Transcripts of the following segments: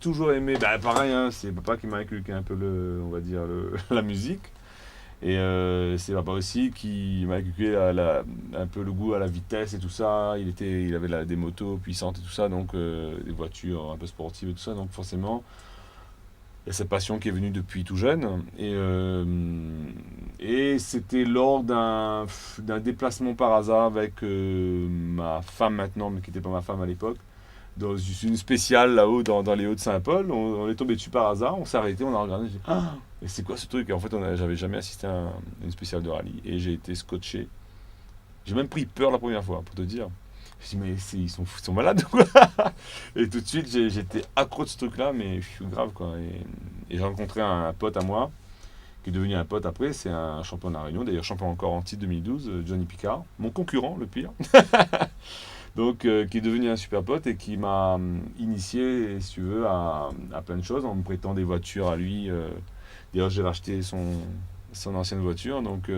toujours aimé, bah, pareil, hein, c'est papa qui m'a inculqué un peu on va dire, la musique. Et c'est papa aussi qui m'a inculqué un peu le goût à la vitesse et tout ça. Il avait des motos puissantes et tout ça, donc des voitures un peu sportives et tout ça. Donc forcément, il y a cette passion qui est venue depuis tout jeune. Et c'était lors d'un déplacement par hasard avec ma femme maintenant, mais qui n'était pas ma femme à l'époque, dans une spéciale là-haut dans les Hauts-de-Saint-Paul. On est tombé dessus par hasard, on s'est arrêté, on a regardé, j'ai dit, ah, et c'est quoi ce truc? Et en fait, j'avais jamais assisté à une spéciale de rallye et j'ai été scotché. J'ai même pris peur la première fois, pour te dire. Je me suis dit, mais ils sont malades ou quoi? Et tout de suite, j'étais accro de ce truc-là, mais je suis grave quoi. Et j'ai rencontré un pote à moi, qui est devenu un pote après, c'est un champion de la Réunion, d'ailleurs champion encore en titre 2012, Johnny Picard, mon concurrent le pire. Donc, qui est devenu un super pote et qui m'a initié, si tu veux, à plein de choses en me prêtant des voitures à lui. D'ailleurs, j'ai racheté son ancienne voiture. Donc,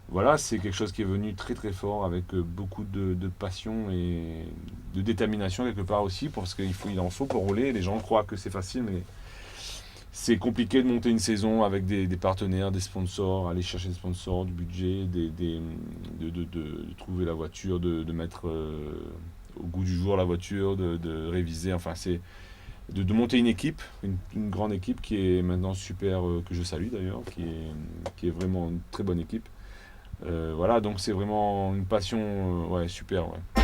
voilà, c'est quelque chose qui est venu très très fort avec beaucoup de passion et de détermination quelque part aussi, parce il en faut pour rouler. Les gens croient que c'est facile, mais c'est compliqué de monter une saison avec des partenaires, des sponsors, aller chercher des sponsors, du budget, de trouver la voiture, de mettre au goût du jour la voiture, de réviser. Enfin, c'est de monter une équipe, une grande équipe qui est maintenant super, que je salue d'ailleurs, qui est vraiment une très bonne équipe. Voilà, donc c'est vraiment une passion, ouais, super, ouais.